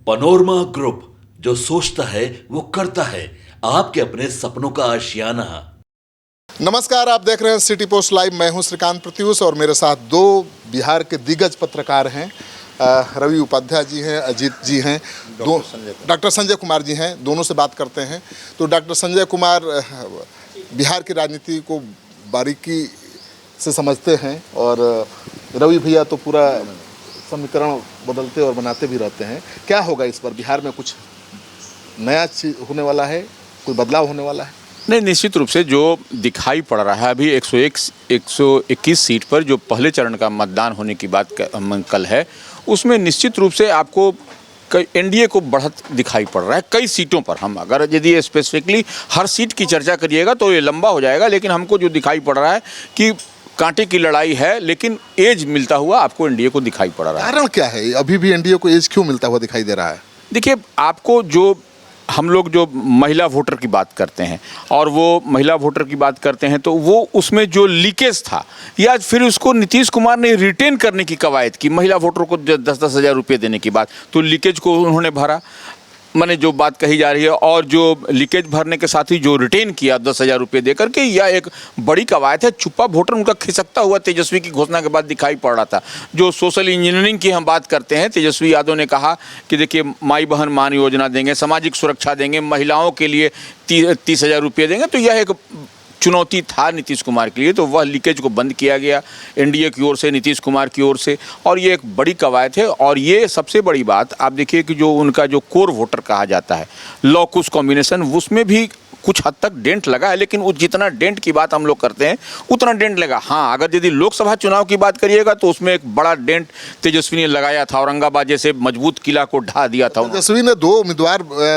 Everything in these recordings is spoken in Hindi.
पनोरमा ग्रुप, जो सोचता है वो करता है। आपके अपने सपनों का आशियाना। नमस्कार, आप देख रहे हैं सिटी पोस्ट लाइव। मैं हूं श्रीकांत प्रत्युष और मेरे साथ दो बिहार के दिग्गज पत्रकार हैं। रवि उपाध्याय जी हैं, अजीत जी हैं, डॉक्टर संजय कुमार जी हैं। दोनों से बात करते हैं। तो डॉक्टर संजय कुमार बिहार की राजनीति को बारीकी से समझते हैं और रवि भैया तो पूरा समीकरण बदलते और बनाते भी रहते हैं। क्या होगा इस पर? बिहार में कुछ नया चीज होने वाला है? कोई बदलाव होने वाला है? नहीं, निश्चित रूप से जो दिखाई पड़ रहा है अभी 121 सीट पर जो पहले चरण का मतदान होने की बात कल है, उसमें निश्चित रूप से आपको एनडीए को बढ़त दिखाई पड़ रहा है कई सीटों पर। हम अगर यदि स्पेसिफिकली हर सीट की चर्चा करिएगा तो ये लंबा हो जाएगा, लेकिन हमको जो दिखाई पड़ रहा है कि कांटे की लड़ाई है, लेकिन एज मिलता हुआ आपको एनडीए को दिखाई पड़ रहा है। कारण क्या है? अभी भी एनडीए को एज क्यों मिलता हुआ दिखाई दे रहा है? देखिए, आपको जो हम लोग जो महिला वोटर की बात करते हैं और वो महिला वोटर की बात करते हैं तो वो उसमें जो लीकेज था या फिर उसको नीतीश कुमार ने रिटेन करने की कवायद की, महिला वोटरों को 10-10 हज़ार रुपये देने की बात, तो लीकेज को उन्होंने भरा, मैंने जो बात कही जा रही है। और जो लीकेज भरने के साथ ही जो रिटेन किया 10,000 रुपये देकर के, यह एक बड़ी कवायद है। छुपा वोटर उनका खिसकता हुआ तेजस्वी की घोषणा के बाद दिखाई पड़ रहा था। जो सोशल इंजीनियरिंग की हम बात करते हैं, तेजस्वी यादव ने कहा कि देखिए माई बहन मान योजना देंगे, सामाजिक सुरक्षा देंगे, महिलाओं के लिए 30,000 रुपये देंगे। तो यह एक चुनौती था नीतीश कुमार के लिए, तो वह लीकेज को बंद किया गया एनडीए की ओर से, नीतीश कुमार की ओर से, और ये एक बड़ी कवायद है। और ये सबसे बड़ी बात आप देखिए कि जो उनका जो कोर वोटर कहा जाता है, लॉ कुश कॉम्बिनेशन, उसमें भी कुछ हद तक डेंट लगा है, लेकिन जितना डेंट की बात हम लोग करते हैं उतना डेंट लगा। हाँ, अगर यदि लोकसभा चुनाव की बात करिएगा तो उसमें एक बड़ा डेंट तेजस्वी ने लगाया था। औरंगाबाद जैसे मजबूत किला को ढा दिया था। तेजस्वी ने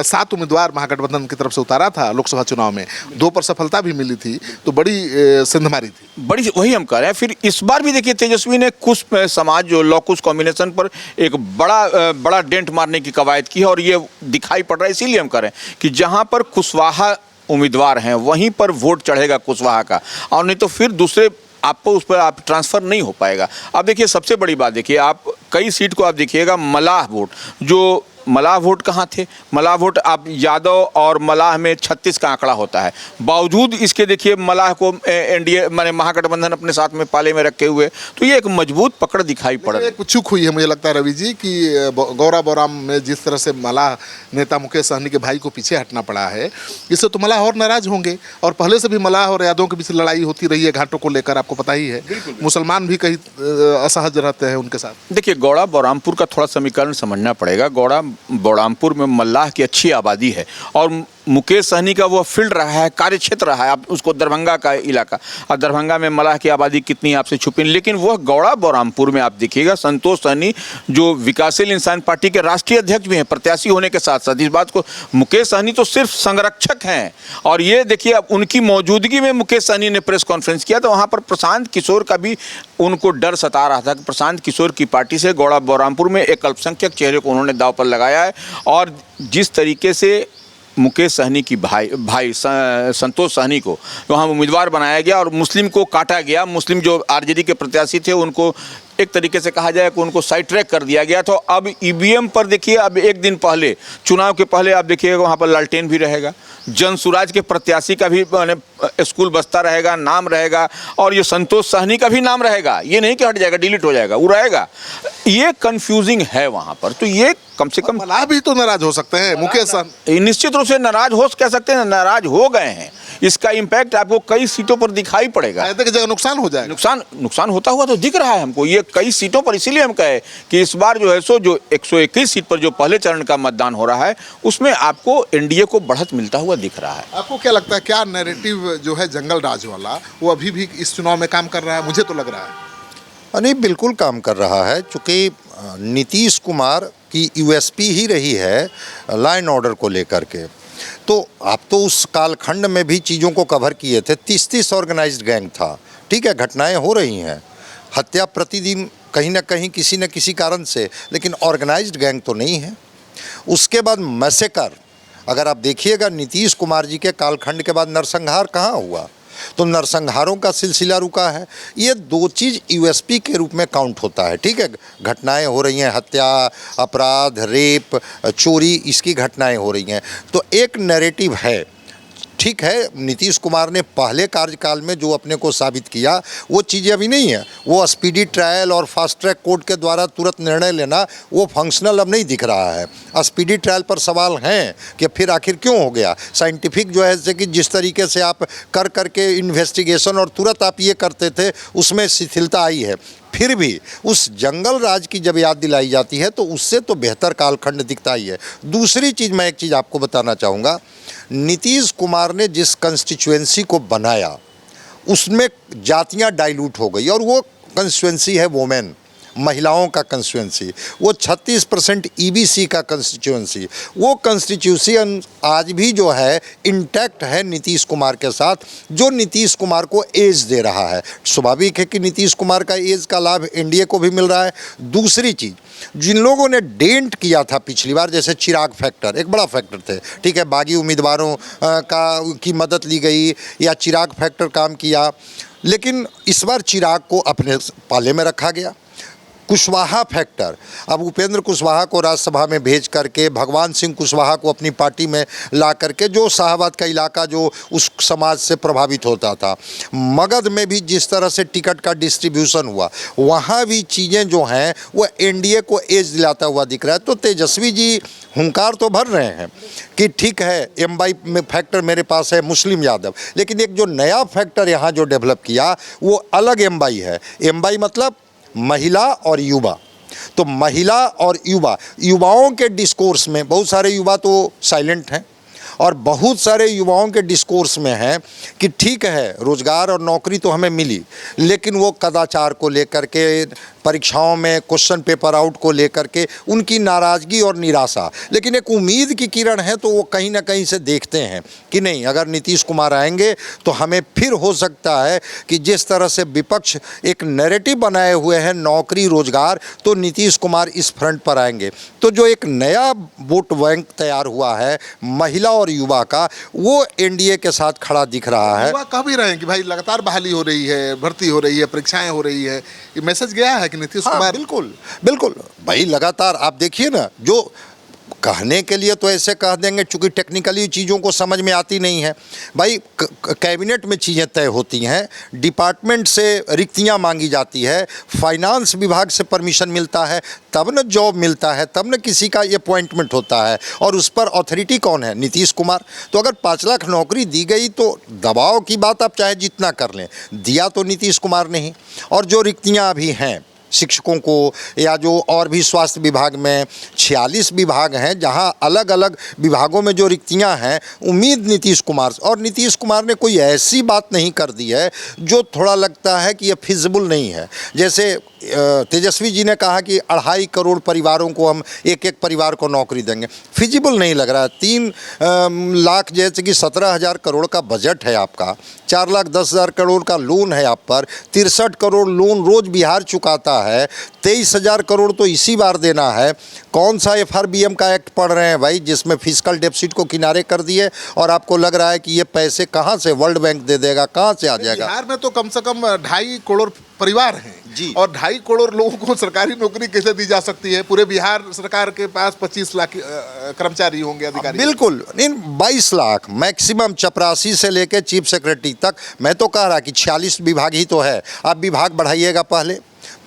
7 उम्मीदवार महागठबंधन की तरफ से उतारा था लोकसभा चुनाव में, 2 पर सफलता भी मिली थी, तो बड़ी सिंध मारी थी, बड़ी। वही हम कह रहे हैं। फिर इस बार भी देखिए तेजस्वी ने कुछ समाज जो लॉ कुश कॉम्बिनेशन पर एक बड़ा डेंट मारने की कवायद की है, और ये दिखाई पड़ रहा है। इसीलिए हम कह रहे हैं कि जहाँ पर कुशवाहा उम्मीदवार हैं वहीं पर वोट चढ़ेगा कुशवाहा का, और नहीं तो फिर दूसरे आपको उस पर आप ट्रांसफ़र नहीं हो पाएगा। अब देखिए, सबसे बड़ी बात देखिए, आप कई सीट को आप देखिएगा मलाह वोट, जो मलाह वोट कहाँ थे? मलाह वोट आप यादव और मलाह में 36 का आंकड़ा होता है। बावजूद इसके देखिए मलाह को एनडीए माने महागठबंधन अपने साथ में पाले में रखे हुए, तो ये एक मजबूत पकड़ दिखाई पड़ रही है। एक चूक हुई है मुझे लगता है रवि जी कि गौरा बोराम में जिस तरह से मलाह नेता मुकेश सहनी के भाई को पीछे हटना पड़ा है, इससे तो मलाह और नाराज होंगे। और पहले से भी मलाह और यादवों के बीच लड़ाई होती रही है घाटों को लेकर, आपको पता ही है। मुसलमान भी कहीं असहज रहते हैं उनके साथ। देखिए, गौड़ा बौरामपुर का थोड़ा समीकरण समझना पड़ेगा। गौड़ा बौरामपुर में मल्लाह की अच्छी आबादी है, और मुकेश सहनी का वो फील्ड रहा है, कार्य क्षेत्र रहा है। आप उसको दरभंगा का इलाका, और दरभंगा में मलाह की आबादी कितनी आपसे छुपी, लेकिन वह गौड़ा बौरामपुर में आप देखिएगा संतोष सहनी जो विकासशील इंसान पार्टी के राष्ट्रीय अध्यक्ष भी हैं, प्रत्याशी होने के साथ साथ, इस बात को मुकेश सहनी तो सिर्फ संरक्षक हैं। और ये देखिए, अब उनकी मौजूदगी में मुकेश सहनी ने प्रेस कॉन्फ्रेंस किया तो वहाँ पर प्रशांत किशोर का भी उनको डर सता रहा था कि प्रशांत किशोर की पार्टी से गौड़ा बौरामपुर में एक अल्पसंख्यक चेहरे को उन्होंने दांव पर लगाया है। और जिस तरीके से मुकेश सहनी की भाई संतोष सहनी को वहाँ उम्मीदवार बनाया गया और मुस्लिम को काटा गया, मुस्लिम जो आरजेडी के प्रत्याशी थे उनको एक तरीके से कहा जाए कि उनको साइड ट्रैक कर दिया गया। तो अब ईवीएम पर देखिए, अब एक दिन पहले चुनाव के पहले आप देखिएगा वहाँ पर लालटेन भी रहेगा, जनसुराज के प्रत्याशी का भी स्कूल बस्ता रहेगा, नाम रहेगा, और ये संतोष सहनी का भी नाम रहेगा। ये नहीं कि हट जाएगा, डिलीट हो जाएगा, वो रहेगा। ये कंफ्यूजिंग है वहाँ पर। तो ये कम से कम मलाह भी तो नाराज हो सकते हैं। मुकेश निश्चित रूप से नाराज हो कह सकते हैं, नाराज हो गए हैं। इसका इम्पैक्ट आपको कई सीटों पर दिखाई पड़ेगा। जगह नुकसान हो जाएगा, नुकसान होता हुआ तो दिख रहा है हमको ये कई सीटों पर। इसीलिए हम कहे कि इस बार जो है सो जो 121 सीट पर जो पहले चरण का मतदान हो रहा है उसमें आपको एनडीए को बढ़त मिलता हुआ दिख रहा है। आपको क्या लगता है, क्या नैरेटिव जो है जंगल राज वाला वो अभी भी इस चुनाव में काम कर रहा है? मुझे तो लग रहा है नहीं, बिल्कुल काम कर रहा है, चूँकि नीतीश कुमार की यूएसपी ही रही है लॉ एंड ऑर्डर को लेकर के। तो आप तो उस कालखंड में भी चीज़ों को कवर किए थे। 30 ऑर्गेनाइज्ड गैंग था, ठीक है, घटनाएं हो रही हैं, हत्या प्रतिदिन कहीं ना कहीं किसी न किसी कारण से, लेकिन ऑर्गेनाइज्ड गैंग तो नहीं है। उसके बाद मैसेकर, अगर आप देखिएगा नीतीश कुमार जी के कालखंड के बाद नरसंहार कहाँ हुआ? तो नरसंहारों का सिलसिला रुका है। ये दो चीज़ यूएसपी के रूप में काउंट होता है, ठीक है। घटनाएं हो रही हैं, हत्या, अपराध, रेप, चोरी, इसकी घटनाएं हो रही हैं, तो एक नैरेटिव है। ठीक है, नीतीश कुमार ने पहले कार्यकाल में जो अपने को साबित किया वो चीज़ें अभी नहीं है। वो स्पीडी ट्रायल और फास्ट ट्रैक कोर्ट के द्वारा तुरंत निर्णय लेना वो फंक्शनल अब नहीं दिख रहा है। स्पीडी ट्रायल पर सवाल हैं कि फिर आखिर क्यों हो गया। साइंटिफिक जो है जैसे कि जिस तरीके से आप कर के इन्वेस्टिगेशन और तुरंत आप ये करते थे उसमें शिथिलता आई है। फिर भी उस जंगल राज की जब याद दिलाई जाती है तो उससे तो बेहतर कालखंड दिखता ही है। दूसरी चीज़, मैं एक चीज़ आपको बताना चाहूँगा, नीतीश कुमार ने जिस कंस्टिट्यूएंसी को बनाया उसमें जातियां डाइल्यूट हो गई, और वो कंस्टिट्यूएंसी है वोमेन, महिलाओं का कंस्टिट्यूएंसी। वो 36% ईबीसी का कंस्टिट्यूएंसी, वो कंस्टिट्यूशन आज भी जो है इंटैक्ट है नीतीश कुमार के साथ, जो नीतीश कुमार को एज दे रहा है। स्वाभाविक है कि नीतीश कुमार का एज का लाभ एनडीए को भी मिल रहा है। दूसरी चीज़, जिन लोगों ने डेंट किया था पिछली बार, जैसे चिराग फैक्टर एक बड़ा फैक्टर थे, ठीक है, बागी उम्मीदवारों की मदद ली गई या चिराग फैक्टर काम किया, लेकिन इस बार चिराग को अपने पाले में रखा गया। कुशवाहा फैक्टर, अब उपेंद्र कुशवाहा को राज्यसभा में भेज करके भगवान सिंह कुशवाहा को अपनी पार्टी में ला करके, जो शाहबाद का इलाका जो उस समाज से प्रभावित होता था, मगध में भी जिस तरह से टिकट का डिस्ट्रीब्यूशन हुआ, वहाँ भी चीज़ें जो हैं वो एनडीए को एज दिलाता हुआ दिख रहा है। तो तेजस्वी जी हुंकार तो भर रहे हैं कि ठीक है एमवाई में फैक्टर मेरे पास है, मुस्लिम यादव, लेकिन एक जो नया फैक्टर यहाँ जो डेवलप किया वो अलग एमवाई है। एमवाई मतलब महिला और युवा। तो महिला और युवाओं के डिस्कोर्स में बहुत सारे युवा तो साइलेंट हैं, और बहुत सारे युवाओं के डिस्कोर्स में है कि ठीक है रोज़गार और नौकरी तो हमें मिली, लेकिन वो कदाचार को लेकर के, परीक्षाओं में क्वेश्चन पेपर आउट को लेकर के उनकी नाराज़गी और निराशा, लेकिन एक उम्मीद की किरण है। तो वो कहीं ना कहीं से देखते हैं कि नहीं, अगर नीतीश कुमार आएंगे तो हमें फिर हो सकता है कि जिस तरह से विपक्ष एक नैरेटिव बनाए हुए हैं नौकरी रोजगार, तो नीतीश कुमार इस फ्रंट पर आएंगे। तो जो एक नया वोट बैंक तैयार हुआ है महिला और युवा का, वो एनडीए के साथ खड़ा दिख रहा है। युवा कह भी रहे हैं कि भाई लगातार बहाली हो रही है, भर्ती हो रही है, परीक्षाएं हो रही है, ये मैसेज गया है कि नीतीश कुमार। बिल्कुल बिल्कुल भाई, लगातार आप देखिए ना, जो कहने के लिए तो ऐसे कह देंगे, चूंकि टेक्निकली चीज़ों को समझ में आती नहीं है भाई। कैबिनेट में चीज़ें तय होती हैं, डिपार्टमेंट से रिक्तियां मांगी जाती है, फाइनेंस विभाग से परमिशन मिलता है, तब न जॉब मिलता है, तब न किसी का अपॉइंटमेंट होता है, और उस पर अथॉरिटी कौन है? नीतीश कुमार। तो अगर 5 लाख नौकरी दी गई तो दबाव की बात आप चाहे जितना कर लें, दिया तो नीतीश कुमार ने ही। और जो रिक्तियाँ अभी हैं शिक्षकों को, या जो और भी स्वास्थ्य विभाग में 46 विभाग हैं जहां अलग अलग विभागों में जो रिक्तियां हैं, उम्मीद नीतीश कुमार से। और नीतीश कुमार ने कोई ऐसी बात नहीं कर दी है जो थोड़ा लगता है कि ये फिजिबल नहीं है। जैसे तेजस्वी जी ने कहा कि 2.5 करोड़ परिवारों को हम एक परिवार को नौकरी देंगे, फिजिबल नहीं लग रहा है। 3 लाख जैसे कि 17,000 करोड़ का बजट है आपका, 4,10,000 करोड़ का लोन है आप पर, 63 करोड़ लोन रोज बिहार चुकाता है, 23,000 करोड़ तो इसी बार देना है। कौन सा FRBM का एक्ट पढ़ रहे हैं भाई जिसमें फिजिकल डेफिसिट को किनारे कर दिए, और आपको लग रहा है कि ये पैसे कहाँ से वर्ल्ड बैंक दे देगा, कहाँ से आ जाएगा? बिहार में तो कम से कम 2.5 करोड़ परिवार हैं जी, और 2.5 करोड़ लोगों को सरकारी नौकरी कैसे दी जा सकती है? पूरे बिहार सरकार के पास 25 लाख कर्मचारी होंगे, अधिकारी। बिल्कुल, इन 22 लाख मैक्सिमम, चपरासी से लेके चीफ सेक्रेटरी तक। मैं तो कह रहा कि 46 विभाग ही तो है, आप विभाग बढ़ाइएगा, पहले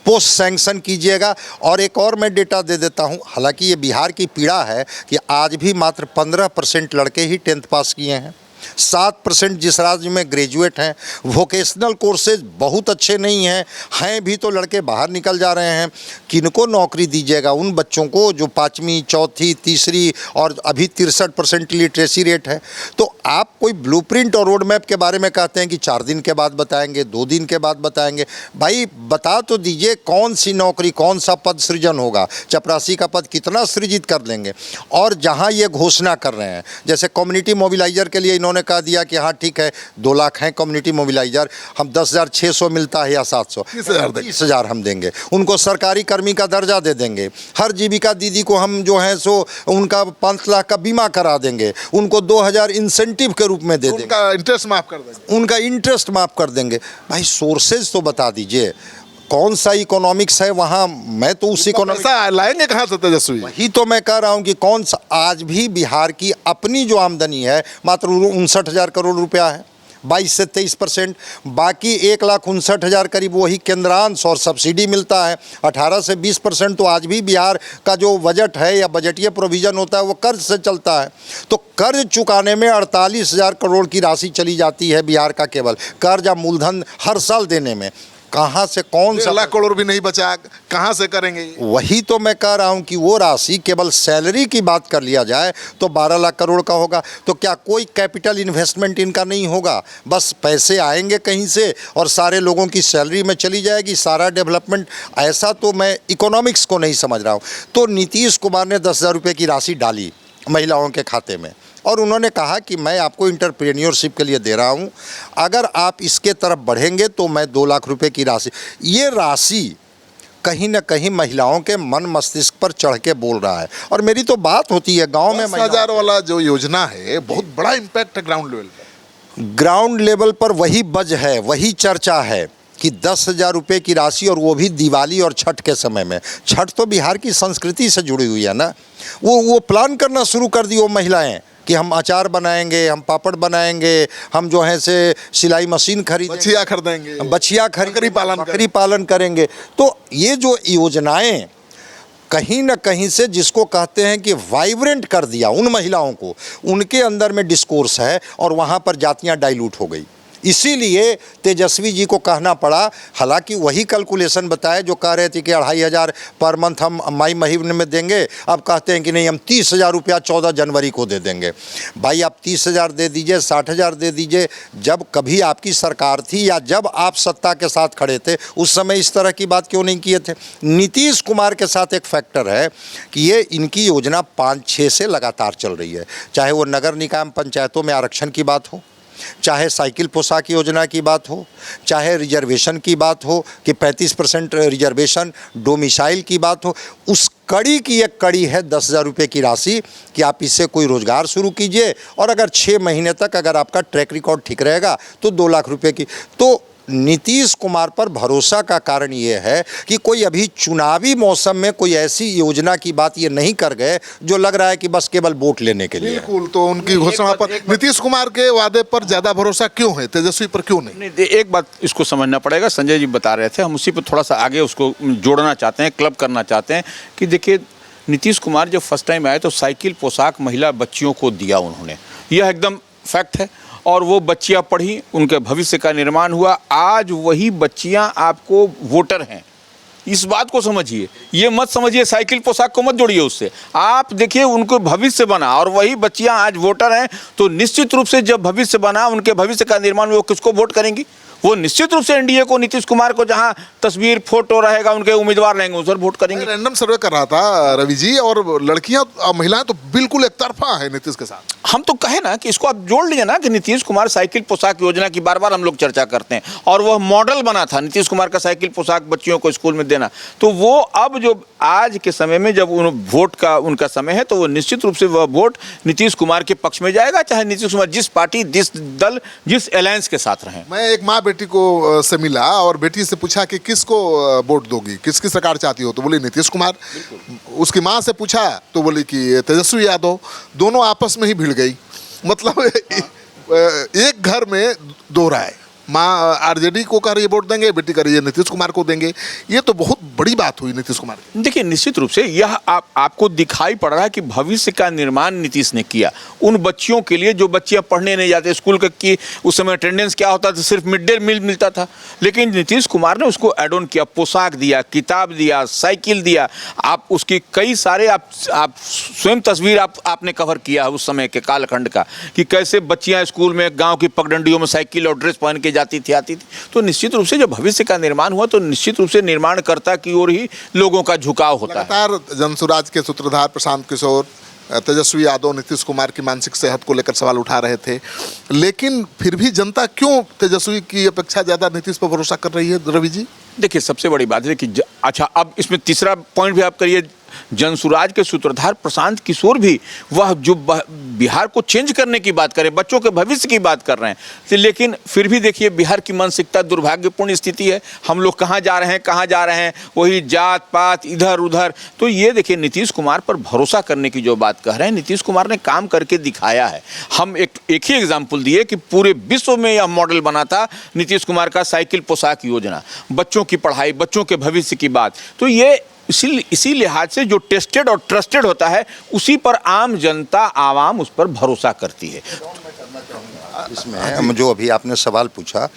पोस्ट सैंक्शन कीजिएगा। और एक और मैं डेटा दे देता हूं, हालांकि ये बिहार की पीड़ा है कि आज भी मात्र 15% लड़के ही 10th पास किए हैं, 7% जिस राज्य में ग्रेजुएट हैं। वोकेशनल कोर्सेज बहुत अच्छे नहीं हैं भी तो लड़के बाहर निकल जा रहे हैं। किनको नौकरी दीजिएगा? उन बच्चों को जो 5वीं, 4थी, 3री, और अभी 63% लिटरेसी रेट है। तो आप कोई ब्लूप्रिंट और रोड मैप के बारे में कहते हैं कि 4 दिन के बाद बताएंगे, 2 दिन के बाद बताएंगे। भाई बता तो दीजिए कौन सी नौकरी, कौन सा पद सृजन होगा, चपरासी का पद कितना सृजित कर लेंगे। और जहाँ ये घोषणा कर रहे हैं, जैसे कम्युनिटी मोबिलाइजर के लिए इन्होंने कहा दिया कि हाँ ठीक है 2 लाख हैं कम्युनिटी मोबिलाइजर, हम 10,600 मिलता है या 700, 30,000 हम देंगे। उनको सरकारी कर्मी का दर्जा दे देंगे। हर जीविका दीदी को हम जो है सो उनका 5 लाख का बीमा करा देंगे। उनको 2,000 इंसेंटिव के रूप में दे देंगे, उनका इंटरेस्ट माफ कर देंगे। उनका इंटरेस्ट माफ कर देंगे। भाई सोर्सेज तो बता दीजिए, कौन सा इकोनॉमिक्स है वहाँ? मैं तो उस इकोनॉमिक्स पैसा लाएंगे कहाँ से तेजस्वी? वही तो मैं कह रहा हूँ कि कौन सा, आज भी बिहार की अपनी जो आमदनी है मात्र 59,000 करोड़ रुपया है, 22 से 23%। बाकी 1,59,000 करीब वही केंद्रांश और सब्सिडी मिलता है। 18 से 20% तो आज भी बिहार का जो बजट है या बजटीय प्रोविज़न होता है वो कर्ज से चलता है। तो कर्ज चुकाने में 48,000 करोड़ की राशि चली जाती है बिहार का, केवल कर्ज या मूलधन हर साल देने में। कहाँ से, कौन सा 1 लाख करोड़ भी नहीं बचा, कहाँ से करेंगे? वही तो मैं कह रहा हूँ कि वो राशि केवल सैलरी की बात कर लिया जाए तो 12 लाख करोड़ का होगा। तो क्या कोई कैपिटल इन्वेस्टमेंट इनका नहीं होगा? बस पैसे आएंगे कहीं से और सारे लोगों की सैलरी में चली जाएगी सारा डेवलपमेंट। ऐसा तो मैं इकोनॉमिक्स को नहीं समझ रहा हूँ। तो नीतीश कुमार ने 10,000 रुपये की राशि डाली महिलाओं के खाते में और उन्होंने कहा कि मैं आपको इंटरप्रेन्योरशिप के लिए दे रहा हूं, अगर आप इसके तरफ बढ़ेंगे तो मैं 2 लाख रुपए की राशि। ये राशि कहीं ना कहीं महिलाओं के मन मस्तिष्क पर चढ़ के बोल रहा है। और मेरी तो बात होती है गांव में 10,000 वाला जो योजना है बहुत बड़ा इम्पैक्ट है ग्राउंड लेवल पर। ग्राउंड लेवल पर वही बज है, वही चर्चा है कि 10,000 रुपये की राशि, और वो भी दिवाली और छठ के समय में। छठ तो बिहार की संस्कृति से जुड़ी हुई है ना। वो प्लान करना शुरू कर दी वो महिलाएं कि हम अचार बनाएंगे, हम पापड़ बनाएंगे, हम जो है से सिलाई मशीन खरीदेंगे, बछिया खरीदेंगे, बछिया बकरी पालन करेंगे। तो ये जो योजनाएं कहीं ना कहीं से जिसको कहते हैं कि वाइब्रेंट कर दिया उन महिलाओं को, उनके अंदर में डिस्कोर्स है और वहाँ पर जातियाँ डाइल्यूट हो गई। इसीलिए तेजस्वी जी को कहना पड़ा, हालांकि वही कैलकुलेशन बताए जो कह रहे थे कि 2,500 पर मंथ हम मई महीने में देंगे, अब कहते हैं कि नहीं हम 30,000 रुपया 14 जनवरी को दे देंगे। भाई आप 30,000 दे दीजिए, 60,000 दे दीजिए, जब कभी आपकी सरकार थी या जब आप सत्ता के साथ खड़े थे उस समय इस तरह की बात क्यों नहीं किए थे? नीतीश कुमार के साथ एक फैक्टर है कि ये इनकी योजना 5-6 से लगातार चल रही है, चाहे वो नगर निकाय पंचायतों में आरक्षण की बात हो, चाहे साइकिल पोशाक योजना की बात हो, चाहे रिजर्वेशन की बात हो कि 35% रिजर्वेशन, डोमिसाइल की बात हो। उस कड़ी की एक कड़ी है 10,000 रुपये की राशि कि आप इससे कोई रोज़गार शुरू कीजिए और अगर 6 महीने तक अगर आपका ट्रैक रिकॉर्ड ठीक रहेगा तो 2 लाख रुपये की। तो नीतीश कुमार पर भरोसा का कारण ये है कि कोई अभी चुनावी मौसम में कोई ऐसी योजना की बात ये नहीं कर गए जो लग रहा है कि बस केवल वोट लेने के लिए। बिल्कुल, तो उनकी घोषणा पर नीतीश कुमार के वादे पर ज्यादा भरोसा क्यों है, तेजस्वी पर क्यों नहीं? एक बात इसको समझना पड़ेगा, संजय जी बता रहे थे, हम उसी पर थोड़ा सा आगे उसको जोड़ना चाहते हैं, क्लब करना चाहते हैं कि देखिए नीतीश कुमार जब फर्स्ट टाइम आए तो साइकिल पोशाक महिला बच्चियों को दिया उन्होंने, यह एकदम फैक्ट है। और वो बच्चियां पढ़ी, उनके भविष्य का निर्माण हुआ। आज वही बच्चियां आपको वोटर हैं, इस बात को समझिए। ये मत समझिए साइकिल पोशाक को मत जोड़िए उससे। आप देखिए उनको भविष्य बना और वही बच्चियां आज वोटर हैं, तो निश्चित रूप से जब भविष्य बना, उनके भविष्य का निर्माण, वो किसको वोट करेंगी? वो निश्चित रूप से एनडीए को, नीतीश कुमार को, जहां तस्वीर फोटो रहेगा उनके उम्मीदवार रहेंगे उस पर वोट करेंगे। रैंडम सर्वे कर रहा था रवि जी, और लड़कियां महिलाएं तो बिल्कुल एक तरफा है नीतीश के साथ। हम तो कहे ना कि इसको आप जोड़ लीजिए ना कि नीतीश कुमार साइकिल पोशाक योजना की बार बार हम लोग चर्चा करते हैं और वह मॉडल बना था नीतीश कुमार का साइकिल पोशाक बच्चियों को स्कूल में देना। तो वो अब जो आज के समय में जब वोट का उनका समय है तो वो निश्चित रूप से वह वोट नीतीश कुमार के पक्ष में जाएगा, चाहे नीतीश कुमार जिस पार्टी, जिस दल, जिस अलायंस के साथ रहें। मैं एक माँ बेटी को से मिला और बेटी से पूछा कि किसको वोट दोगी, किसकी सरकार चाहती हो, तो बोली नीतीश कुमार। उसकी माँ से पूछा तो बोली कि तेजस्वी यादव। दोनों आपस में ही भिड़ गई। मतलब एक घर में 2 राय, माँ आरजेडी को कह रही है वोट देंगे, बेटी कह रही है नीतीश कुमार को देंगे। ये तो बहुत बड़ी बात हुई नीतीश कुमार की। देखिए निश्चित रूप से यह आपको दिखाई पड़ रहा है कि भविष्य का निर्माण नीतीश ने किया उन बच्चियों के लिए जो बच्चियां पढ़ने नहीं जाते स्कूल की। उस समय अटेंडेंस क्या होता था, सिर्फ मिड डे मील मिलता था, लेकिन नीतीश कुमार ने उसको एड ऑन किया, पोशाक दिया, किताब दिया, साइकिल दिया। आप उसकी कई सारे आप स्वयं तस्वीर आपने कवर किया है उस समय के कालखंड का कि कैसे बच्चियां स्कूल में गाँव की पगडंडियों में साइकिल और ड्रेस पहन के जाती थी, आती थी। तो निश्चित रूप से जब भविष्य का निर्माण हुआ तो निश्चित रूप से निर्माणकर्ता की ओर ही लोगों का झुकाव होता है। लगातार जनसुराज के सूत्रधार प्रशांत किशोर, तेजस्वी यादव नीतीश कुमार की मानसिक सेहत को लेकर सवाल उठा रहे थे, लेकिन फिर भी जनता क्यों तेजस्वी की अपेक्षा ज़्यादा नीतीश पर भरोसा कर रही है रवि जी? देखिए सबसे बड़ी बात है कि अच्छा अब इसमें तीसरा पॉइंट भी आप करिए, जनसुराज के सूत्रधार प्रशांत किशोर भी वह जो बिहार को चेंज करने की बात करें, बच्चों के भविष्य की बात कर रहे हैं, तो लेकिन फिर भी देखिए बिहार की मानसिकता दुर्भाग्यपूर्ण स्थिति है। हम लोग कहाँ जा रहे हैं, वही जात पात इधर उधर। तो ये देखिए नीतीश कुमार पर भरोसा करने की जो बात कह रहे हैं, नीतीश कुमार ने काम करके दिखाया है। हम एक ही एग्जाम्पल दिए कि पूरे विश्व में यह मॉडल बना था नीतीश कुमार का साइकिल पोशाक योजना, बच्चों की पढ़ाई, बच्चों के भविष्य की बात। तो ये इसी लिहाज से जो टेस्टेड और ट्रस्टेड होता है उसी पर आम जनता आवाम उस पर भरोसा करती है। इसमें जो अभी आपने सवाल पूछा,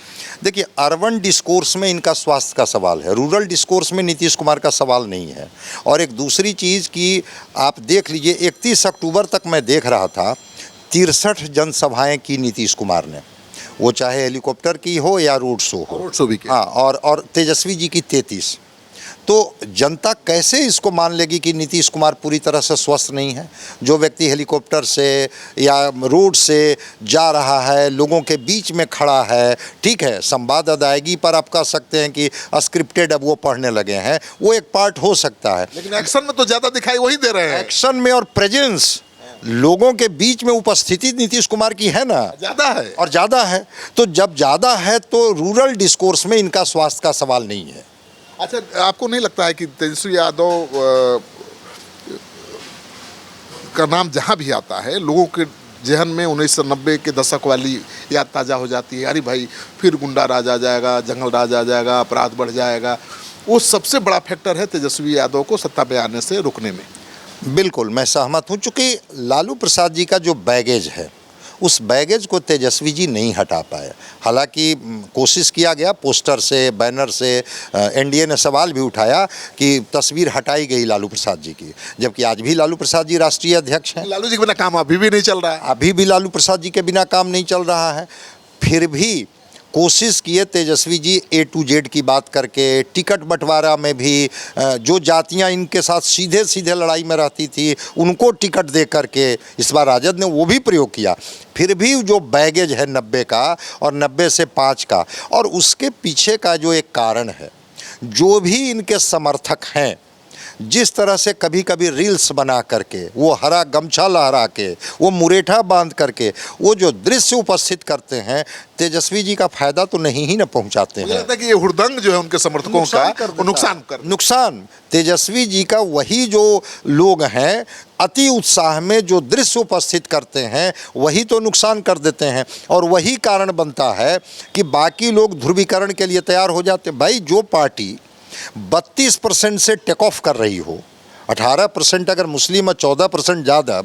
देखिए अर्बन डिस्कोर्स में इनका स्वास्थ्य का सवाल है, रूरल डिस्कोर्स में नीतीश कुमार का सवाल नहीं है। और एक दूसरी चीज़ कि आप देख लीजिए 31 अक्टूबर तक मैं देख रहा था 63 जनसभाएं की नीतीश कुमार ने, वो चाहे हेलीकॉप्टर की हो या रोड शो हो। रोड शो भी किया। हाँ, और तेजस्वी जी की 33। तो जनता कैसे इसको मान लेगी कि नीतीश कुमार पूरी तरह से स्वस्थ नहीं है? जो व्यक्ति हेलीकॉप्टर से या रोड से जा रहा है, लोगों के बीच में खड़ा है, ठीक है, संवाद अदायगी पर आप कह सकते हैं कि स्क्रिप्टेड अब वो पढ़ने लगे हैं, वो एक पार्ट हो सकता है, लेकिन एक्शन में तो ज्यादा दिखाई वही दे रहे हैं। एक्शन में और प्रेजेंस, लोगों के बीच में उपस्थिति नीतीश कुमार की है ना, ज्यादा है और ज़्यादा है। तो जब ज़्यादा है तो रूरल डिस्कोर्स में इनका स्वास्थ्य का सवाल नहीं है। अच्छा, आपको नहीं लगता है कि तेजस्वी यादव का नाम जहाँ भी आता है लोगों के जहन में 1990 के दशक वाली याद ताज़ा हो जाती है? अरे भाई फिर गुंडा राज आ जाएगा, जंगल राज आ जाएगा, अपराध बढ़ जाएगा। वो सबसे बड़ा फैक्टर है तेजस्वी यादव को सत्ता पे आने से रोकने में। बिल्कुल मैं सहमत हूँ, चूँकि लालू प्रसाद जी का जो बैगेज है उस बैगेज को तेजस्वी जी नहीं हटा पाए। हालांकि कोशिश किया गया, पोस्टर से, बैनर से, एनडीए ने सवाल भी उठाया कि तस्वीर हटाई गई लालू प्रसाद जी की, जबकि आज भी लालू प्रसाद जी राष्ट्रीय अध्यक्ष हैं। लालू जी के बिना काम अभी भी नहीं चल रहा है। अभी भी लालू प्रसाद जी के बिना काम नहीं चल रहा है। फिर भी कोशिश किए Tejashwi ji A to Z की बात करके, टिकट बंटवारा में भी जो जातियां इनके साथ सीधे सीधे लड़ाई में रहती थी उनको टिकट दे करके, इस बार राजद ने वो भी प्रयोग किया। फिर भी जो बैगेज है 90 का और 90 से 5 का, और उसके पीछे का जो एक कारण है, जो भी इनके समर्थक हैं जिस तरह से कभी कभी रील्स बना करके, वो हरा गमछा लहरा के, वो मुरेठा बांध करके वो जो दृश्य उपस्थित करते हैं, तेजस्वी जी का फायदा तो नहीं ही न पहुंचाते हैं। लगता है कि ये हुड़दंग जो है उनके समर्थकों का वो नुकसान तेजस्वी जी का वही जो लोग हैं अति उत्साह में जो दृश्य उपस्थित करते हैं वही तो नुकसान कर देते हैं। और वही कारण बनता है कि बाकी लोग ध्रुवीकरण के लिए तैयार हो जाते हैं। भाई जो पार्टी 32% से टेक ऑफ कर रही हो, 18% अगर मुस्लिम और 14% ज़्यादा,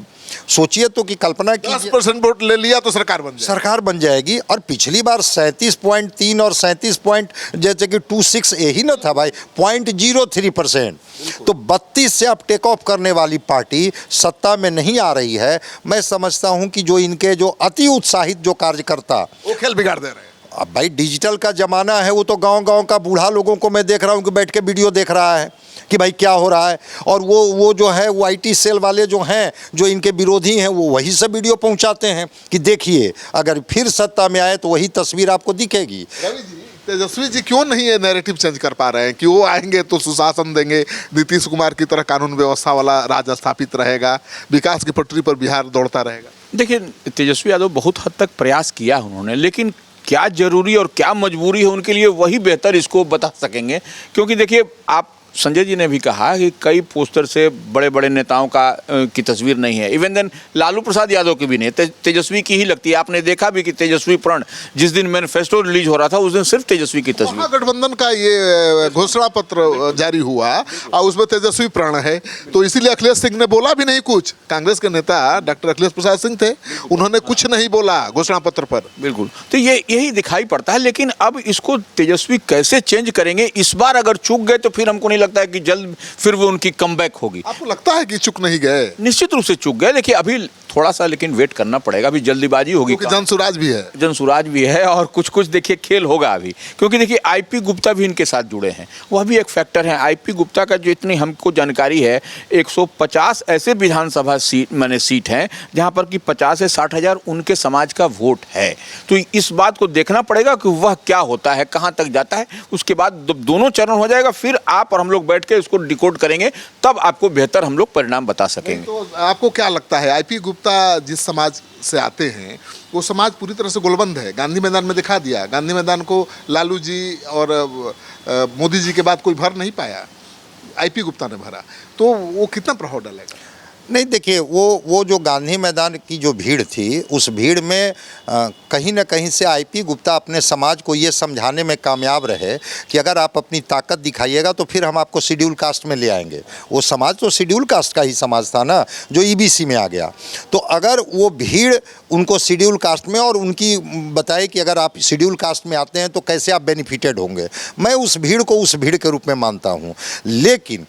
सोचिए तो कि कल्पना की 10% वोट ले लिया तो सरकार बन जाएगी। और पिछली बार 37.3 और 37 पॉइंट जैसे कि 26 यही ना था भाई, 0.03%। तो 32 से अब टेक ऑफ करने वाली पार्टी सत्ता में नहीं आ रही है। मैं समझता हूं कि जो इनके जो अति उत्साहित जो कार्यकर्ता वो खेल बिगाड़ दे रहे हैं। अब भाई डिजिटल का ज़माना है, वो तो गांव-गांव का बूढ़ा लोगों को मैं देख रहा हूँ कि बैठ के वीडियो देख रहा है कि भाई क्या हो रहा है। और वो जो है वो IT सेल वाले जो हैं, जो इनके विरोधी हैं, वो वही सब वीडियो पहुंचाते हैं कि देखिए अगर फिर सत्ता में आए तो वही तस्वीर आपको दिखेगी। रवि जी, तेजस्वी जी क्यों नहीं ये नैरेटिव चेंज कर पा रहे हैं कि वो आएंगे तो सुशासन देंगे, नीतीश कुमार की तरह कानून व्यवस्था वाला राज स्थापित रहेगा, विकास की पटरी पर बिहार दौड़ता रहेगा? देखिए तेजस्वी यादव बहुत हद तक प्रयास किया उन्होंने, लेकिन क्या जरूरी और क्या मजबूरी है उनके लिए वही बेहतर इसको बता सकेंगे। क्योंकि देखिए आप संजय जी ने भी कहा कि कई पोस्टर से बड़े बड़े नेताओं की तस्वीर नहीं है, इवन देन लालू प्रसाद यादव की भी नहीं, तेजस्वी की ही लगती है। आपने देखा भी कि तेजस्वी प्रण जिस दिन मैनिफेस्टो रिलीज हो रहा था उस दिन सिर्फ तेजस्वी की तस्वीर। महागठबंधन का ये घोषणा पत्र जारी हुआ और उसमें तेजस्वी प्रण है, तो इसीलिए अखिलेश सिंह ने बोला भी नहीं कुछ। कांग्रेस के नेता डॉक्टर अखिलेश प्रसाद सिंह थे, उन्होंने कुछ नहीं बोला घोषणा पत्र पर। बिल्कुल, तो यही दिखाई पड़ता है। लेकिन अब इसको तेजस्वी कैसे चेंज करेंगे? इस बार अगर चूक गए तो फिर हमको नहीं लगता है कि जल्द फिर वो उनकी कमबैक होगी। आपको लगता है कि चूक नहीं गए? निश्चित रूप से चूक गए। देखिए अभी थोड़ा सा लेकिन वेट करना पड़ेगा, अभी जल्दीबाजी होगी, क्योंकि जनसुराज भी है और कुछ देखिए खेल होगा अभी। क्योंकि देखिए IP गुप्ता भी इनके साथ जुड़े हैं, वह भी एक फैक्टर है। IP गुप्ता का जो इतनी हमको जानकारी है, 150 ऐसे विधानसभा सीट हैं जहां पर कि 50 से 60 हज़ार उनके समाज का वोट है। तो इस बात को देखना पड़ेगा कि वह क्या होता है, कहां तक जाता है। उसके बाद दोनों चरण हो जाएगा, फिर आप और हम लोग बैठ के उसको डिकोड करेंगे, तब आपको बेहतर हम लोग परिणाम बता सकेंगे। तो आपको क्या लगता है, आईपी गुप्ता जिस समाज से आते हैं वो समाज पूरी तरह से गोलबंद है? गांधी मैदान में दिखा दिया, गांधी मैदान को लालू जी और मोदी जी के बाद कोई भर नहीं पाया, आईपी गुप्ता ने भरा, तो वो कितना प्रभाव डालेगा? नहीं, देखिए वो जो गांधी मैदान की जो भीड़ थी, उस भीड़ में कहीं ना कहीं से आईपी गुप्ता अपने समाज को ये समझाने में कामयाब रहे कि अगर आप अपनी ताकत दिखाइएगा तो फिर हम आपको शेड्यूल कास्ट में ले आएंगे। वो समाज तो शेड्यूल कास्ट का ही समाज था ना, जो ईबीसी में आ गया। तो अगर वो भीड़ उनको शेड्यूल कास्ट में और उनकी बताए कि अगर आप शेड्यूल कास्ट में आते हैं तो कैसे आप बेनिफिटेड होंगे, मैं उस भीड़ को उस भीड़ के रूप में मानता हूँ। लेकिन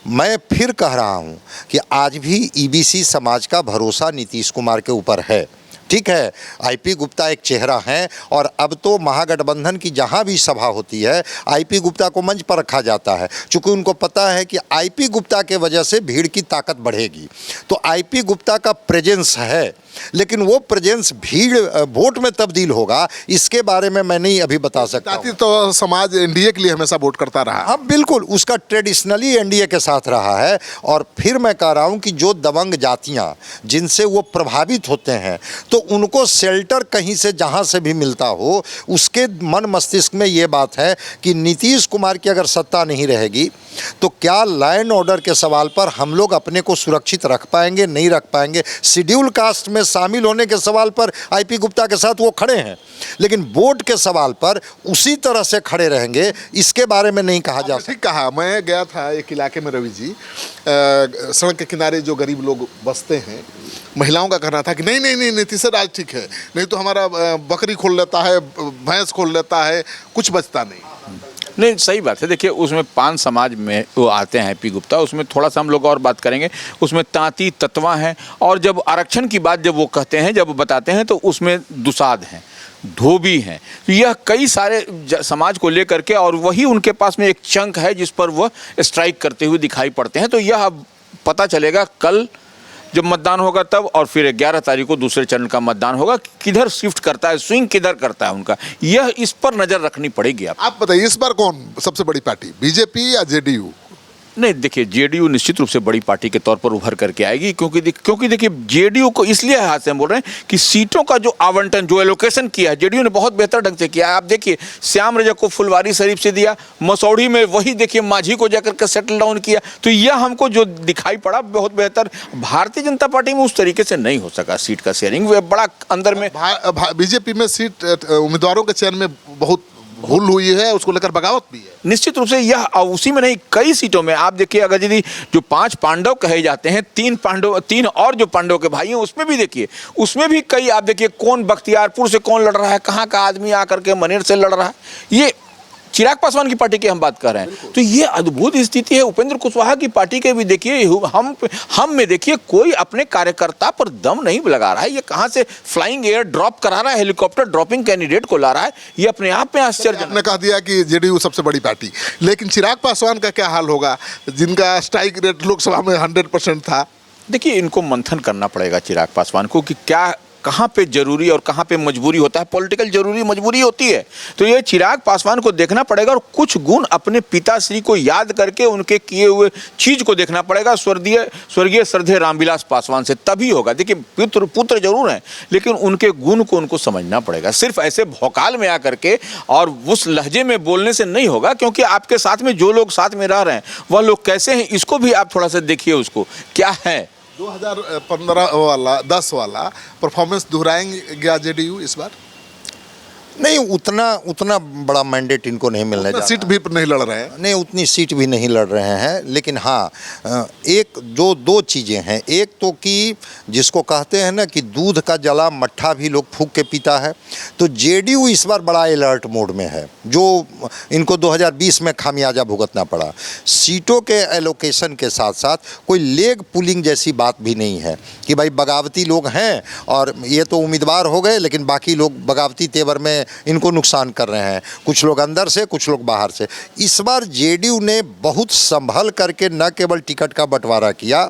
मैं फिर कह रहा हूं कि आज भी ईबीसी समाज का भरोसा नीतीश कुमार के ऊपर है। ठीक है, आईपी गुप्ता एक चेहरा हैं और अब तो महागठबंधन की जहां भी सभा होती है आईपी गुप्ता को मंच पर रखा जाता है, क्योंकि उनको पता है कि आईपी गुप्ता के वजह से भीड़ की ताकत बढ़ेगी। तो आईपी गुप्ता का प्रेजेंस है, लेकिन वो प्रेजेंस भीड़ वोट में तब्दील होगा, इसके बारे में मैं नहीं अभी बता सकता हूं। तो समाज एनडीए के लिए हमेशा वोट करता रहा। हाँ बिल्कुल, उसका ट्रेडिशनली एनडीए के साथ रहा है। और फिर मैं कह रहा हूं कि जो दबंग जातियां जिनसे वो प्रभावित होते हैं, तो उनको शेल्टर कहीं से जहां से भी मिलता हो, उसके मन मस्तिष्क में ये बात है कि नीतीश कुमार की अगर सत्ता नहीं रहेगी तो क्या लॉ एंड ऑर्डर के सवाल पर हम लोग अपने को सुरक्षित रख पाएंगे, नहीं रख पाएंगे। शेड्यूल कास्ट में शामिल होने के सवाल पर आईपी गुप्ता के साथ वो खड़े हैं, लेकिन वोट के सवाल पर उसी तरह से खड़े रहेंगे, इसके बारे में नहीं कहा जा सकता। ठीक कहा। मैं गया था एक इलाके में रवि जी, सड़क के किनारे जो गरीब लोग बसते हैं, महिलाओं का कहना था कि नहीं नहीं नहीं नीतीश राज ठीक है, नहीं तो हमारा बकरी खोल लेता है, भैंस खोल लेता है, कुछ बचता नहीं। नहीं, सही बात है। देखिए, उसमें 5 समाज में वो आते हैं आईपी गुप्ता, उसमें थोड़ा सा हम लोग और बात करेंगे। उसमें तांती तत्वा हैं, और जब आरक्षण की बात जब वो कहते हैं, जब वो बताते हैं, तो उसमें दुसाध हैं, धोबी हैं। यह कई सारे समाज को लेकर के, और वही उनके पास में एक चंक है जिस पर वह स्ट्राइक करते हुए दिखाई पड़ते हैं। तो यह अब पता चलेगा कल जब मतदान होगा तब, और फिर 11 तारीख को दूसरे चरण का मतदान होगा, किधर शिफ्ट करता है, स्विंग किधर करता है उनका, यह इस पर नज़र रखनी पड़ेगी। आप बताइए इस बार कौन सबसे बड़ी पार्टी, बीजेपी या जेडीयू? नहीं, देखिए, जेडीयू निश्चित रूप से बड़ी पार्टी के तौर पर उभर करके आएगी, क्योंकि देखिए जेडीयू को इसलिए हाथ से हम बोल रहे हैं कि सीटों का जो आवंटन, जो एलोकेशन किया है जेडीयू ने बहुत बेहतर ढंग से किया है। आप देखिए, श्याम रजक को फुलवारी शरीफ से दिया, मसौढ़ी में वही देखिए माझी को जाकर के सेटल डाउन किया, तो यह हमको जो दिखाई पड़ा बहुत बेहतर। भारतीय जनता पार्टी में उस तरीके से नहीं हो सका सीट का शेयरिंग, वे बड़ा अंदर में। बीजेपी में सीट उम्मीदवारों के चयन में बहुत भूल हुई है, उसको लेकर बगावत भी है। निश्चित रूप से यह उसी में नहीं, कई सीटों में आप देखिए, अगर यदि जो 5 पांडव कहे जाते हैं, 3 और जो पांडव के भाई हैं, उसमें भी देखिए, उसमें भी कई, आप देखिए कौन बख्तियारपुर से कौन लड़ रहा है, कहाँ का आदमी आकर के मनेर से लड़ रहा है, ये चिराग पासवान की पार्टी की हम बात कर रहे हैं। तो ये अद्भुत स्थिति है। उपेंद्र कुशवाहा की पार्टी के भी देखिए, हम में देखिए कोई अपने कार्यकर्ता पर दम नहीं लगा रहा है। ये कहाँ से फ्लाइंग एयर ड्रॉप करा रहा है, हेलीकॉप्टर ड्रॉपिंग कैंडिडेट को ला रहा है, ये अपने आप में आश्चर्य। आपने कह दिया कि जेडीयू सबसे बड़ी पार्टी, लेकिन चिराग पासवान का क्या हाल होगा, जिनका स्ट्राइक रेट लोकसभा में 100% था? देखिए, इनको मंथन करना पड़ेगा चिराग पासवान को कि क्या, कहाँ पे जरूरी और कहाँ पे मजबूरी होता है। पॉलिटिकल जरूरी मजबूरी होती है, तो ये चिराग पासवान को देखना पड़ेगा, और कुछ गुण अपने पिताश्री को याद करके उनके किए हुए चीज को देखना पड़ेगा, स्वर्गीय श्रद्धेय रामविलास पासवान से, तभी होगा। देखिए, पुत्र जरूर हैं, लेकिन उनके गुण को उनको समझना पड़ेगा। सिर्फ ऐसे भौकाल में आकर के और उस लहजे में बोलने से नहीं होगा, क्योंकि आपके साथ में जो लोग साथ में रह रहे हैं वह लोग कैसे हैं, इसको भी आप थोड़ा सा देखिए, उसको क्या है। 2015 वाला 10 वाला परफॉर्मेंस दोहराएंगे जेडीयू इस बार? नहीं, उतना बड़ा मैंडेट इनको नहीं मिलने जा रहा। सीट भी नहीं लड़ रहे हैं। नहीं, उतनी सीट भी नहीं लड़ रहे हैं, लेकिन हाँ, एक जो 2 चीज़ें हैं। एक तो कि जिसको कहते हैं ना कि दूध का जला मट्ठा भी लोग फूंक के पीता है, तो जेडीयू इस बार बड़ा अलर्ट मोड में है, जो इनको 2020 में खामियाजा भुगतना पड़ा। सीटों के एलोकेशन के साथ साथ कोई लेग पुलिंग जैसी बात भी नहीं है कि भाई बगावती लोग हैं और ये तो उम्मीदवार हो गए, लेकिन बाकी लोग बगावती तेवर में इनको नुकसान कर रहे हैं, कुछ लोग अंदर से, कुछ लोग बाहर से। इस बार जेडीयू ने बहुत संभल करके न केवल टिकट का बंटवारा किया,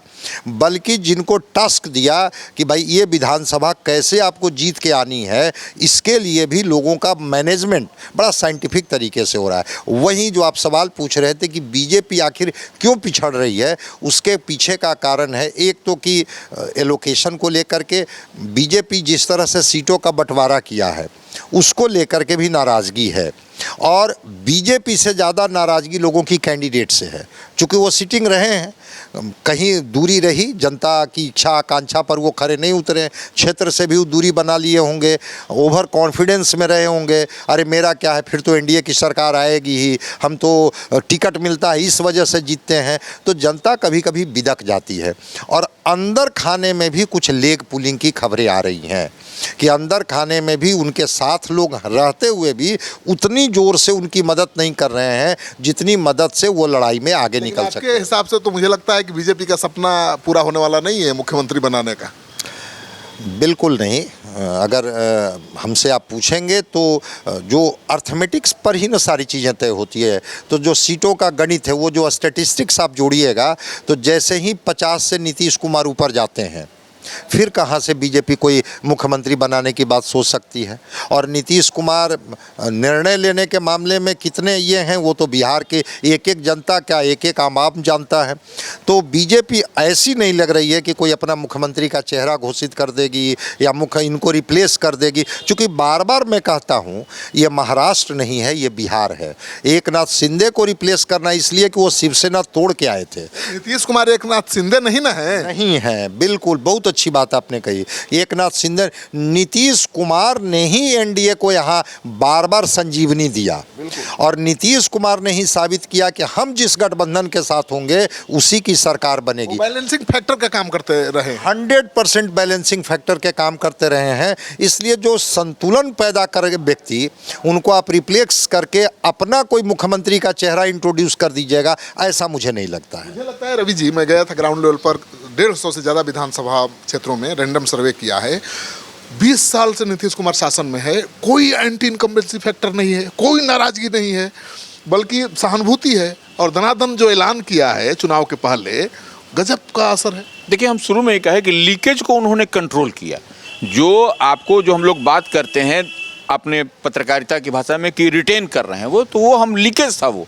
बल्कि जिनको टास्क दिया कि भाई ये विधानसभा कैसे आपको जीत के आनी है, इसके लिए भी लोगों का मैनेजमेंट बड़ा साइंटिफिक तरीके से हो रहा है। वहीं जो आप सवाल पूछ रहे थे कि बीजेपी आखिर क्यों पिछड़ रही है, उसके पीछे का कारण है एक तो कि एलोकेशन को लेकर के बीजेपी जिस तरह से सीटों का बंटवारा किया है उसको लेकर के भी नाराज़गी है, और बीजेपी से ज़्यादा नाराज़गी लोगों की कैंडिडेट से है, क्योंकि वो सिटिंग रहे हैं, कहीं दूरी रही, जनता की इच्छा आकांक्षा पर वो खरे नहीं उतरे, क्षेत्र से भी वो दूरी बना लिए होंगे, ओवर कॉन्फिडेंस में रहे होंगे, अरे मेरा क्या है, फिर तो एनडीए की सरकार आएगी ही, हम तो टिकट मिलता है इस वजह से जीतते हैं, तो जनता कभी कभी बिदक जाती है। और अंदर खाने में भी कुछ लेग पुलिंग की खबरें आ रही हैं कि अंदर खाने में भी उनके साथ लोग रहते हुए भी उतनी जोर से उनकी मदद नहीं कर रहे हैं जितनी मदद से वो लड़ाई में आगे निकल सकते हैं। आपके हिसाब से तो मुझे लगता है कि बीजेपी का सपना पूरा होने वाला नहीं है मुख्यमंत्री बनाने का। बिल्कुल नहीं। अगर हमसे आप पूछेंगे तो जो अर्थमेटिक्स पर ही ना सारी चीज़ें तय होती है, तो जो सीटों का गणित है, वो जो स्टैटिस्टिक्स आप जोड़िएगा, तो जैसे ही 50 से नीतीश कुमार ऊपर जाते हैं, फिर कहाँ से बीजेपी कोई मुख्यमंत्री बनाने की बात सोच सकती है। और नीतीश कुमार निर्णय लेने के मामले में कितने ये हैं, वो तो बिहार के एक एक जनता, क्या एक एक आम आदमी जानता है। तो बीजेपी ऐसी नहीं लग रही है कि कोई अपना मुख्यमंत्री का चेहरा घोषित कर देगी या इनको रिप्लेस कर देगी, क्योंकि बार बार मैं कहता हूँ ये महाराष्ट्र नहीं है, ये बिहार है। एकनाथ शिंदे को रिप्लेस करना इसलिए कि वो शिवसेना तोड़ के आए थे। नीतीश कुमार एकनाथ शिंदे नहीं ना है? नहीं है, बिल्कुल, बहुत अच्छी बात आपने कही। एकनाथ शिंदे, नीतीश कुमार ने ही एनडीए को यहाँ बार बार संजीवनी दिया, और नीतीश कुमार ने ही साबित किया कि हम जिस गठबंधन के साथ होंगे उसी की सरकार बनेगी। बैलेंसिंग फैक्टर का काम करते रहे, 100% बैलेंसिंग फैक्टर के काम करते रहे हैं। इसलिए जो संतुलन पैदा कर व्यक्ति, उनको आप रिप्लेस करके अपना कोई मुख्यमंत्री का चेहरा इंट्रोड्यूस कर दीजिएगा, ऐसा मुझे नहीं लगता है। मुझे लगता है रवि जी, मैं गया था ग्राउंड लेवल पर, 150 से ज़्यादा विधानसभा क्षेत्रों में रैंडम सर्वे किया है। 20 साल से नीतीश कुमार शासन में है, कोई एंटी इनकम्बेंसी फैक्टर नहीं है, कोई नाराजगी नहीं है, बल्कि सहानुभूति है। और धनाधन जो ऐलान किया है चुनाव के पहले, गजब का असर है। देखिए, हम शुरू में ये कहे कि लीकेज को उन्होंने कंट्रोल किया। जो हम लोग बात करते हैं अपने पत्रकारिता की भाषा में कि रिटेन कर रहे हैं, वो हम लीकेज था। वो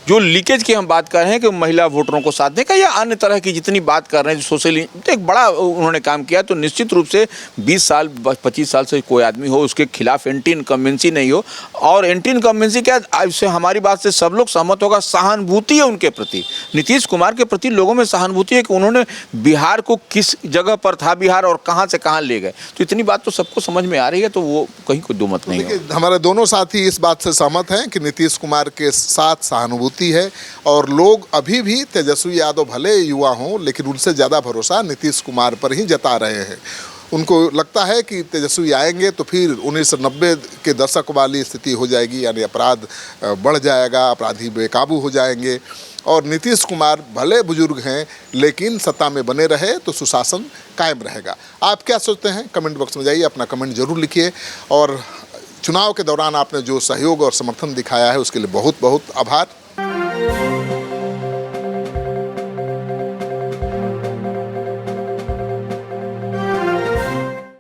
जो लीकेज की हम बात कर रहे हैं कि महिला वोटरों को साथ देने का या अन्य तरह की जितनी बात कर रहे हैं, सोशली एक बड़ा उन्होंने काम किया। तो निश्चित रूप से 20 साल 25 साल से कोई आदमी हो, उसके खिलाफ एंटी इनकम्बेंसी नहीं हो। और एंटी इनकम्बेंसी क्या, इससे हमारी बात से सब लोग सहमत होगा, सहानुभूति है उनके प्रति, नीतीश कुमार के प्रति लोगों में सहानुभूति है कि उन्होंने बिहार को किस जगह पर था बिहार और कहाँ से कहाँ ले गए। तो इतनी बात तो सबको समझ में आ रही है, तो वो कहीं कोई दो मत नहीं है। हमारे दोनों साथी इस बात से सहमत हैं कि नीतीश कुमार के साथ सहानुभूति है, और लोग अभी भी तेजस्वी यादव भले युवा हों, लेकिन उनसे ज़्यादा भरोसा नीतीश कुमार पर ही जता रहे हैं। उनको लगता है कि तेजस्वी आएंगे तो फिर 1990 के दशक वाली स्थिति हो जाएगी, यानी अपराध बढ़ जाएगा, अपराधी बेकाबू हो जाएंगे। और नीतीश कुमार भले बुजुर्ग हैं, लेकिन सत्ता में बने रहे तो सुशासन कायम रहेगा। आप क्या सोचते हैं? कमेंट बॉक्स में जाइए, अपना कमेंट जरूर लिखिए। और चुनाव के दौरान आपने जो सहयोग और समर्थन दिखाया है उसके लिए बहुत बहुत आभार।